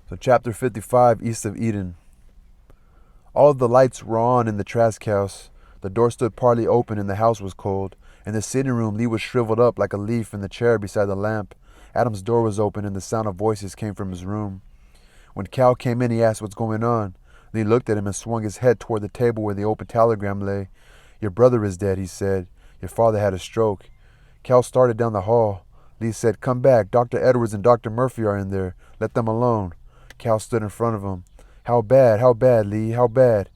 So chapter 55, East of Eden. All of the lights were on in the trash house. The door stood partly open and the house was cold. In the sitting room, Lee was shriveled up like a leaf in the chair beside the lamp. Adam's door was open and the sound of voices came from his room. When Cal came in, he asked what's going on. Lee looked at him and swung his head toward the table where the open telegram lay. Your brother is dead, he said. Your father had a stroke. Cal started down the hall. Lee said, come back. Dr. Edwards and Dr. Murphy are in there. Let them alone. Cal stood in front of him. How bad, Lee, how bad?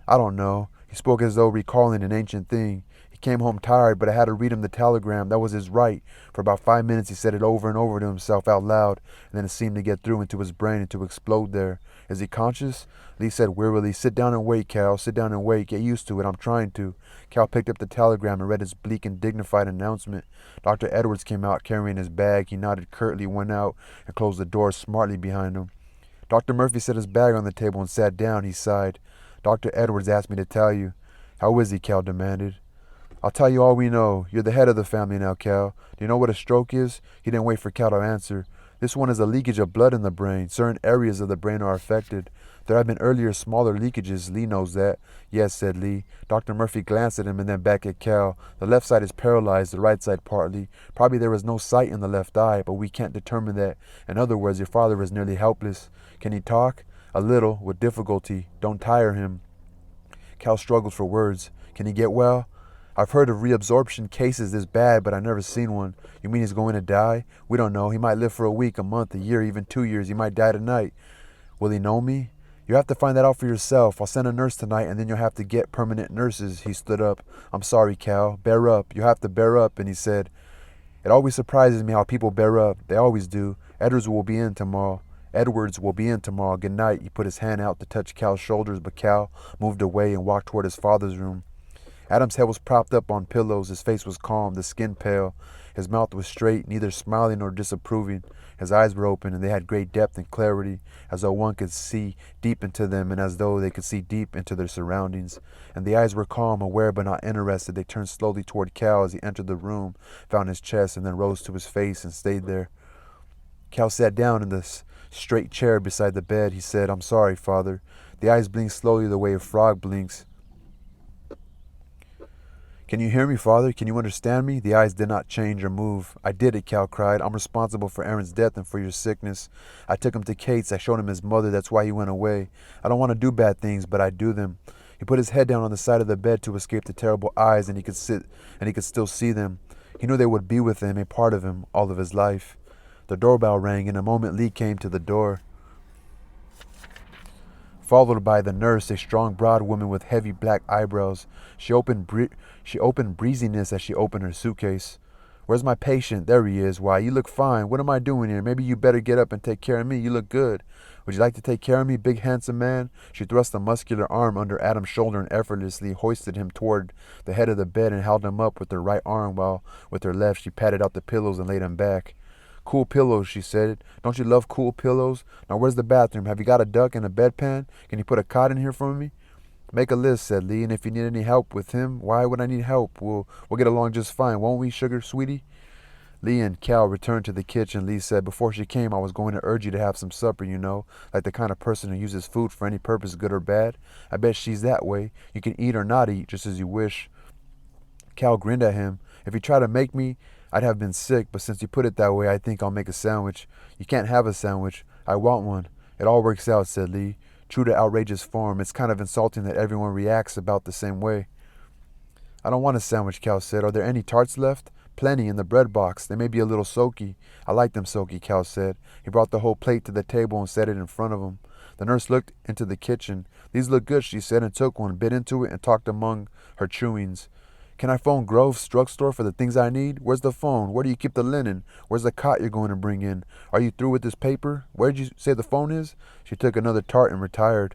I don't know. He spoke as though recalling an ancient thing. He came home tired, but I had to read him the telegram. That was his right. For about 5 minutes he said it over and over to himself out loud, and then it seemed to get through into his brain and to explode there. Is he conscious? Lee said wearily, sit down and wait, Cal. Sit down and wait. Get used to it. I'm trying to. Cal picked up the telegram and read its bleak and dignified announcement. Dr. Edwards came out carrying his bag. He nodded curtly, went out, and closed the door smartly behind him. Dr. Murphy set his bag on the table and sat down. He sighed. Dr. Edwards asked me to tell you. How is he? Cal demanded. I'll tell you all we know. You're the head of the family now, Cal. Do you know what a stroke is? He didn't wait for Cal to answer. This one is a leakage of blood in the brain. Certain areas of the brain are affected. There have been earlier smaller leakages. Lee knows that. Yes, said Lee. Dr. Murphy glanced at him and then back at Cal. The left side is paralyzed, the right side partly. Probably there was no sight in the left eye, but we can't determine that. In other words, your father is nearly helpless. Can he talk? A little, with difficulty. Don't tire him. Cal struggled for words. Can he get well? I've heard of reabsorption cases this bad, but I've never seen one. You mean he's going to die? We don't know. He might live for a week, a month, a year, even 2 years. He might die tonight. Will he know me? You have to find that out for yourself. I'll send a nurse tonight, and then you'll have to get permanent nurses. He stood up. I'm sorry, Cal. Bear up. You have to bear up. And he said, it always surprises me how people bear up. They always do. Edwards will be in tomorrow. Good night. He put his hand out to touch Cal's shoulders, but Cal moved away and walked toward his father's room. Adam's head was propped up on pillows. His face was calm, the skin pale. His mouth was straight, neither smiling nor disapproving. His eyes were open, and they had great depth and clarity, as though one could see deep into them and as though they could see deep into their surroundings. And the eyes were calm, aware but not interested. They turned slowly toward Cal as he entered the room, found his chest, and then rose to his face and stayed there. Cal sat down in the straight chair beside the bed. He said, I'm sorry, Father. The eyes blinked slowly the way a frog blinks. Can you hear me, Father? Can you understand me? The eyes did not change or move. I did it, Cal cried. I'm responsible for Aaron's death and for your sickness. I took him to Kate's. I showed him his mother. That's why he went away. I don't want to do bad things, but I do them. He put his head down on the side of the bed to escape the terrible eyes, and he could still see them. He knew they would be with him, a part of him, all of his life. The doorbell rang. In a moment, Lee came to the door, followed by the nurse, a strong, broad woman with heavy black eyebrows. She opened breeziness as she opened her suitcase. Where's my patient? There he is. Why, you look fine. What am I doing here? Maybe you better get up and take care of me. You look good. Would you like to take care of me, big handsome man? She thrust a muscular arm under Adam's shoulder and effortlessly hoisted him toward the head of the bed and held him up with her right arm while with her left she patted out the pillows and laid him back. Cool pillows, she said. Don't you love cool pillows? Now where's the bathroom? Have you got a duck and a bedpan? Can you put a cot in here for me? Make a list, said Lee, and if you need any help with him, why would I need help? We'll get along just fine, won't we, sugar sweetie? Lee and Cal returned to the kitchen. Lee said, before she came, I was going to urge you to have some supper, you know, like the kind of person who uses food for any purpose, good or bad. I bet she's that way. You can eat or not eat, just as you wish. Cal grinned at him. If you try to make me, I'd have been sick, but since you put it that way, I think I'll make a sandwich. You can't have a sandwich. I want one. It all works out, said Lee. True to outrageous form, it's kind of insulting that everyone reacts about the same way. I don't want a sandwich, Cal said. Are there any tarts left? Plenty in the bread box. They may be a little soaky. I like them soaky, Cal said. He brought the whole plate to the table and set it in front of him. The nurse looked into the kitchen. These look good, she said, and took one, bit into it, and talked among her chewings. Can I phone Grove's drugstore for the things I need? Where's the phone? Where do you keep the linen? Where's the cot you're going to bring in? Are you through with this paper? Where'd you say the phone is? She took another tart and retired.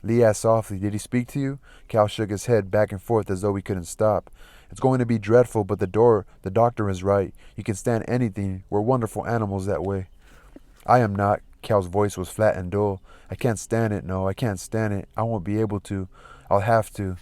Lee asked softly, did he speak to you? Cal shook his head back and forth as though he couldn't stop. It's going to be dreadful, but the doctor is right. You can stand anything. We're wonderful animals that way. I am not. Cal's voice was flat and dull. I can't stand it. No, I can't stand it. I won't be able to. I'll have to.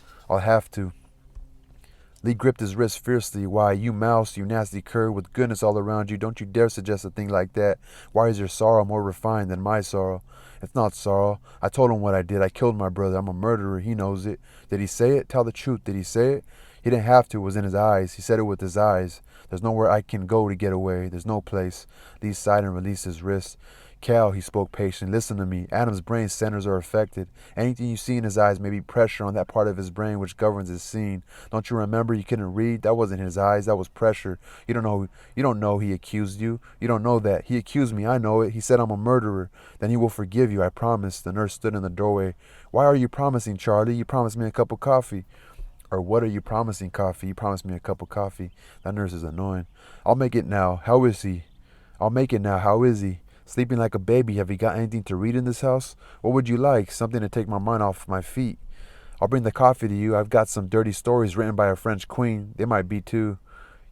Lee gripped his wrist fiercely. Why, you mouse, you nasty cur, with goodness all around you, don't you dare suggest a thing like that. Why is your sorrow more refined than my sorrow? It's not sorrow. I told him what I did. I killed my brother. I'm a murderer. He knows it. Did he say it? Tell the truth. Did he say it? He didn't have to. It was in his eyes. He said it with his eyes. There's nowhere I can go to get away. There's no place. Lee sighed and released his wrist. Cal, he spoke patiently, listen to me. Adam's brain centers are affected. Anything you see in his eyes may be pressure on that part of his brain which governs his scene. Don't you remember you couldn't read? That wasn't his eyes, that was pressure. You don't know he accused you. You don't know that. He accused me, I know it. He said I'm a murderer. Then he will forgive you, I promise. The nurse stood in the doorway. Why are you promising, Charlie? You promised me a cup of coffee. Or what are you promising, coffee? You promised me a cup of coffee. That nurse is annoying. I'll make it now. How is he? I'll make it now. How is he? Sleeping like a baby. Have you got anything to read in this house? What would you like? Something to take my mind off my feet. I'll bring the coffee to you. I've got some dirty stories written by a French queen. They might be too.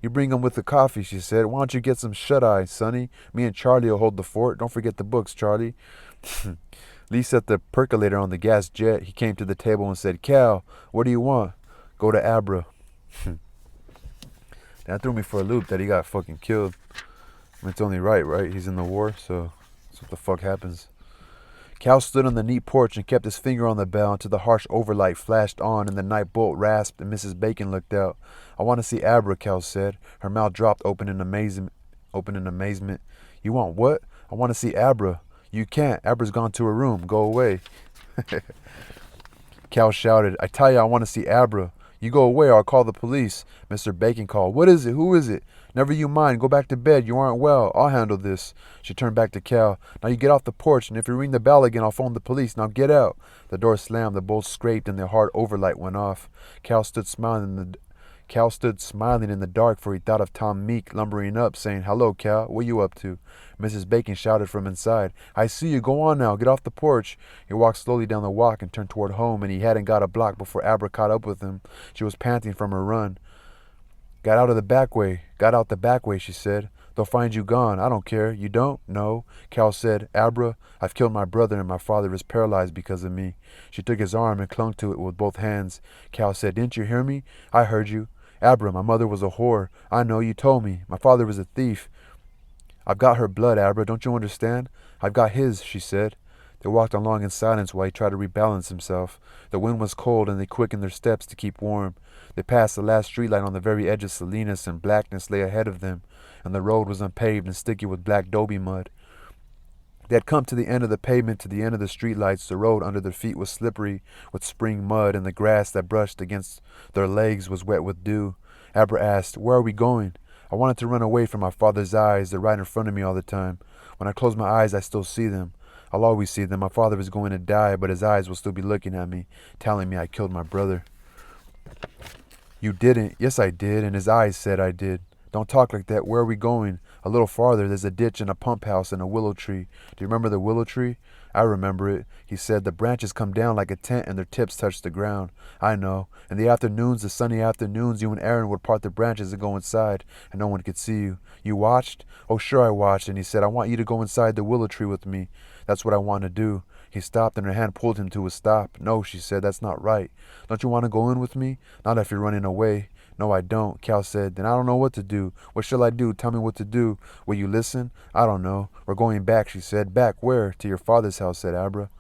You bring them with the coffee, she said. Why don't you get some shut-eye, sonny? Me and Charlie will hold the fort. Don't forget the books, Charlie. Lee set the percolator on the gas jet. He came to the table and said, Cal, what do you want? Go to Abra. That threw me for a loop that he got fucking killed. I mean, it's only right? He's in the war, so that's what the fuck happens. Cal stood on the neat porch and kept his finger on the bell until the harsh overlight flashed on and the night bolt rasped and Mrs. Bacon looked out. I want to see Abra, Cal said. Her mouth dropped open in amazement. You want what? I want to see Abra. You can't. Abra's gone to her room. Go away. Cal shouted, I tell you I want to see Abra. You go away or I'll call the police. Mr. Bacon called. What is it? Who is it? Never you mind. Go back to bed. You aren't well. I'll handle this. She turned back to Cal. Now you get off the porch, and if you ring the bell again, I'll phone the police. Now get out. The door slammed, the bolts scraped, and the hard overlight went off. Cal stood smiling in the dark, for he thought of Tom Meek lumbering up, saying, Hello, Cal. What you up to? Mrs. Bacon shouted from inside. I see you. Go on now. Get off the porch. He walked slowly down the walk and turned toward home, and he hadn't got a block before Abra caught up with him. She was panting from her run. Got out the back way, she said. They'll find you gone. I don't care. You don't? No. Cal said, Abra, I've killed my brother and my father is paralyzed because of me. She took his arm and clung to it with both hands. Cal said, Didn't you hear me? I heard you. Abra, my mother was a whore. I know, you told me. My father was a thief. I've got her blood, Abra, don't you understand? I've got his, she said. They walked along in silence while he tried to rebalance himself. The wind was cold and they quickened their steps to keep warm. They passed the last streetlight on the very edge of Salinas and blackness lay ahead of them, and the road was unpaved and sticky with black doby mud. They had come to the end of the pavement, to the end of the streetlights. The road under their feet was slippery with spring mud, and the grass that brushed against their legs was wet with dew. Abra asked, Where are we going? I wanted to run away from my father's eyes. They're right in front of me all the time. When I close my eyes, I still see them. I'll always see them. My father is going to die, but his eyes will still be looking at me, telling me I killed my brother. You didn't. Yes, I did, and his eyes said I did. Don't talk like that. Where are we going? A little farther, there's a ditch and a pump house and a willow tree. Do you remember the willow tree? I remember it. He said, the branches come down like a tent and their tips touch the ground. I know. In the afternoons, the sunny afternoons, you and Aaron would part the branches and go inside, and no one could see you. You watched? Oh, sure I watched. And he said, I want you to go inside the willow tree with me. That's what I want to do. He stopped and her hand pulled him to a stop. No, she said, that's not right. Don't you want to go in with me? Not if you're running away. No, I don't, Cal said. Then I don't know what to do. What shall I do? Tell me what to do. Will you listen? I don't know. We're going back, she said. Back where? To your father's house, said Abra.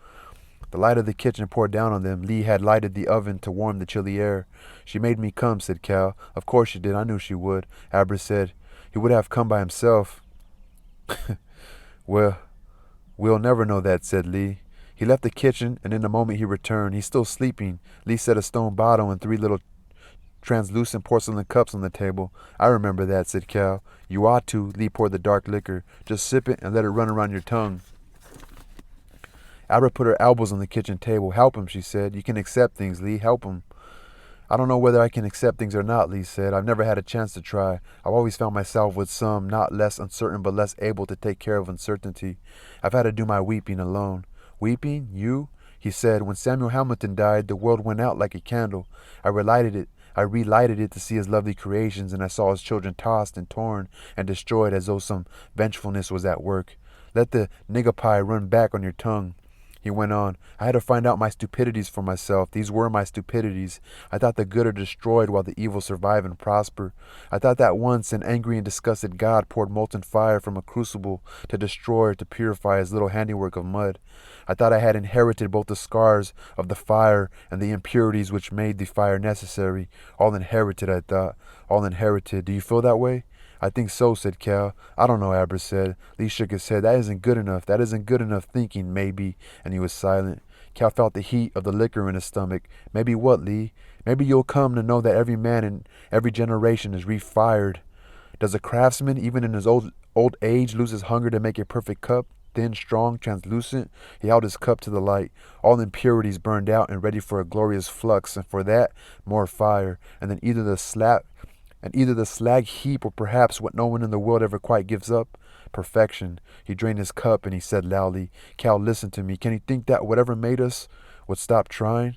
The light of the kitchen poured down on them. Lee had lighted the oven to warm the chilly air. She made me come, said Cal. Of course she did. I knew she would. Abra said. He would have come by himself. Well, we'll never know that, said Lee. He left the kitchen, and in a moment he returned. He's still sleeping. Lee set a stone bottle and 3 little translucent porcelain cups on the table. I remember that, said Cal. You ought to. Lee poured the dark liquor. Just sip it and let it run around your tongue. Abra put her elbows on the kitchen table. Help him, she said. You can accept things, Lee. Help him. I don't know whether I can accept things or not, Lee said. I've never had a chance to try. I've always found myself with some, not less uncertain, but less able to take care of uncertainty. I've had to do my weeping alone. Weeping? You? He said, when Samuel Hamilton died, the world went out like a candle. I relighted it to see his lovely creations, and I saw his children tossed and torn and destroyed as though some vengefulness was at work. Let the nigger pie run back on your tongue. He went on, I had to find out my stupidities for myself. These were my stupidities. I thought the good are destroyed while the evil survive and prosper. I thought that once an angry and disgusted God poured molten fire from a crucible to destroy or to purify his little handiwork of mud. I thought I had inherited both the scars of the fire and the impurities which made the fire necessary. All inherited, I thought. All inherited. Do you feel that way? I think so, said Cal. I don't know, Abra said. Lee shook his head. That isn't good enough. That isn't good enough thinking, maybe. And he was silent. Cal felt the heat of the liquor in his stomach. Maybe what, Lee? Maybe you'll come to know that every man in every generation is refired. Does a craftsman, even in his old age, lose his hunger to make a perfect cup? Thin, strong, translucent, he held his cup to the light. All impurities burned out and ready for a glorious flux, and for that, more fire. And then either the slag heap or perhaps what no one in the world ever quite gives up, perfection. He drained his cup and he said loudly, Cal, listen to me. Can you think that whatever made us would stop trying?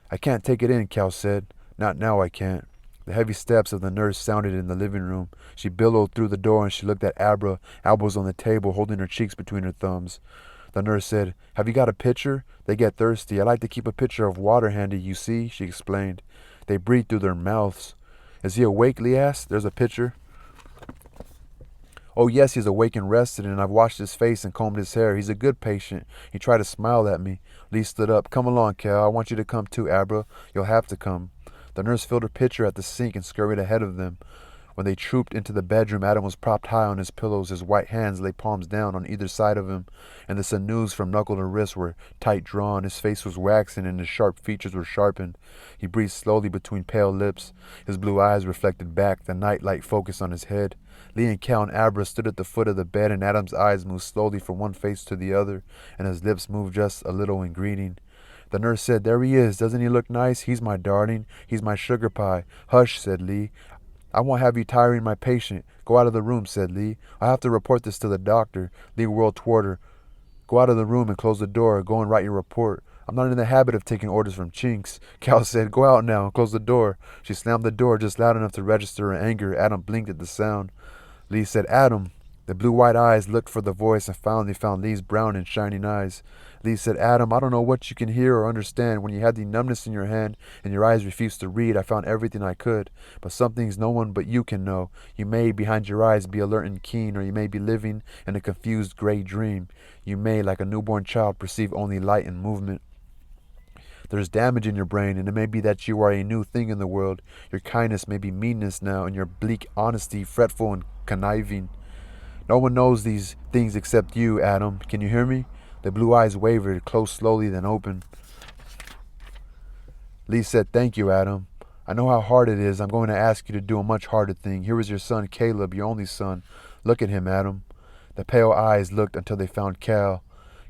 I can't take it in, Cal said. Not now, I can't. The heavy steps of the nurse sounded in the living room. She billowed through the door and she looked at Abra, elbows on the table, holding her cheeks between her thumbs. The nurse said, Have you got a pitcher? They get thirsty. I like to keep a pitcher of water handy, you see, she explained. They breathe through their mouths. Is he awake? Lee asked. There's a pitcher. Oh, yes, he's awake and rested, and I've washed his face and combed his hair. He's a good patient. He tried to smile at me. Lee stood up. Come along, Cal. I want you to come too, Abra. You'll have to come. The nurse filled her pitcher at the sink and scurried ahead of them. When they trooped into the bedroom, Adam was propped high on his pillows. His white hands lay palms down on either side of him, and the sinews from knuckle to wrist were tight drawn. His face was waxen, and his sharp features were sharpened. He breathed slowly between pale lips. His blue eyes reflected back, the night light focused on his head. Lee and Cal and Abra stood at the foot of the bed, and Adam's eyes moved slowly from one face to the other, and his lips moved just a little in greeting. The nurse said, There he is. Doesn't he look nice? He's my darling. He's my sugar pie. Hush, said Lee. I won't have you tiring my patient. Go out of the room, said Lee. I'll have to report this to the doctor. Lee whirled toward her. Go out of the room and close the door. Go and write your report. I'm not in the habit of taking orders from chinks. Cal said, Go out now and close the door. She slammed the door just loud enough to register her anger. Adam blinked at the sound. Lee said, Adam. The blue-white eyes looked for the voice and finally found Lee's brown and shining eyes. Lee said, Adam, I don't know what you can hear or understand. When you had the numbness in your hand and your eyes refused to read, I found everything I could. But some things no one but you can know. You may, behind your eyes, be alert and keen, or you may be living in a confused gray dream. You may, like a newborn child, perceive only light and movement. There's damage in your brain, and it may be that you are a new thing in the world. Your kindness may be meanness now, and your bleak honesty fretful and conniving. No one knows these things except you, Adam. Can you hear me? The blue eyes wavered, closed slowly, then opened. Lee said, Thank you, Adam. I know how hard it is. I'm going to ask you to do a much harder thing. Here is your son, Caleb, your only son. Look at him, Adam. The pale eyes looked until they found Cal.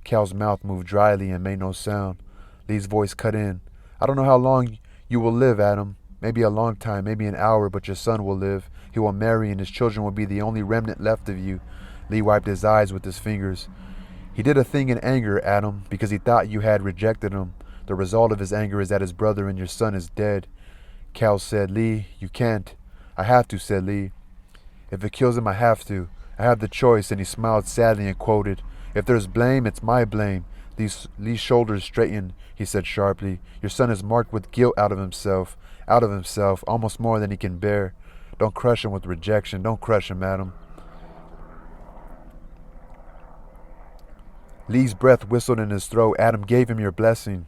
Cal's mouth moved dryly and made no sound. Lee's voice cut in. I don't know how long you will live, Adam. Maybe a long time, maybe an hour, but your son will live. He will marry, and his children will be the only remnant left of you. Lee wiped his eyes with his fingers. He did a thing in anger, Adam, because he thought you had rejected him. The result of his anger is that his brother and your son is dead. Cal said, Lee, you can't. I have to, said Lee. If it kills him, I have to. I have the choice, and he smiled sadly and quoted, If there's blame, it's my blame. Lee's shoulders straightened. He said sharply, Your son is marked with guilt out of himself, almost more than he can bear. Don't crush him with rejection. Don't crush him, Adam. Lee's breath whistled in his throat. Adam, gave him your blessing.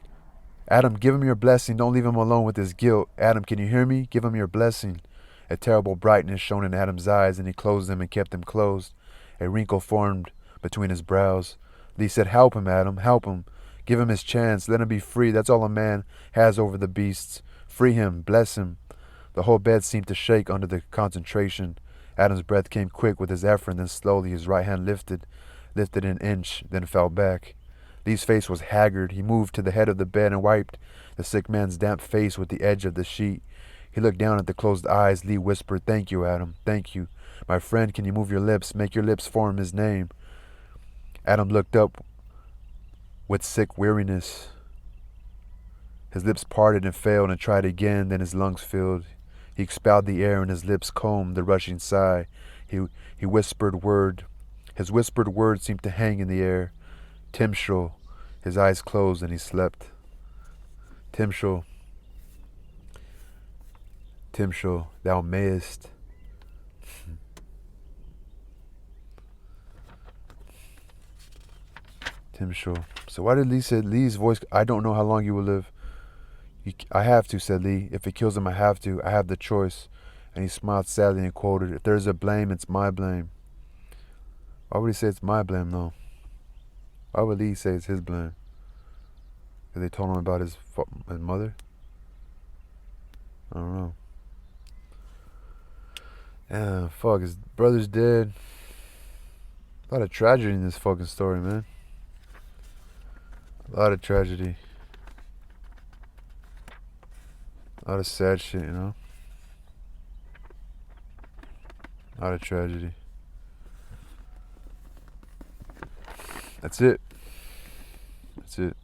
Adam, give him your blessing. Don't leave him alone with his guilt. Adam, can you hear me? Give him your blessing. A terrible brightness shone in Adam's eyes, and he closed them and kept them closed. A wrinkle formed between his brows. Lee said, Help him, Adam. Help him. Give him his chance. Let him be free. That's all a man has over the beasts. Free him. Bless him. The whole bed seemed to shake under the concentration. Adam's breath came quick with his effort, and then slowly his right hand lifted an inch, then fell back. Lee's face was haggard. He moved to the head of the bed and wiped the sick man's damp face with the edge of the sheet. He looked down at the closed eyes. Lee whispered, Thank you, Adam. Thank you. My friend, can you move your lips? Make your lips form his name. Adam looked up with sick weariness. His lips parted and failed and tried again, then his lungs filled. He expelled the air and his lips combed the rushing sigh. His whispered word seemed to hang in the air. Timshel, His eyes closed and he slept. Timshel, Timshel, thou mayest. Timshel. So why did Lee say Lee's voice? I don't know how long you will live. I have to, said Lee. If it kills him, I have to. I have the choice. And he smiled sadly and quoted, if there's a blame, it's my blame. Why would he say it's my blame, though? Why would Lee say it's his blame? Because they told him about his mother? I don't know. Yeah, fuck, his brother's dead. A lot of tragedy in this fucking story, man. A lot of tragedy. A lot of sad shit, you know? A lot of tragedy. That's it. That's it.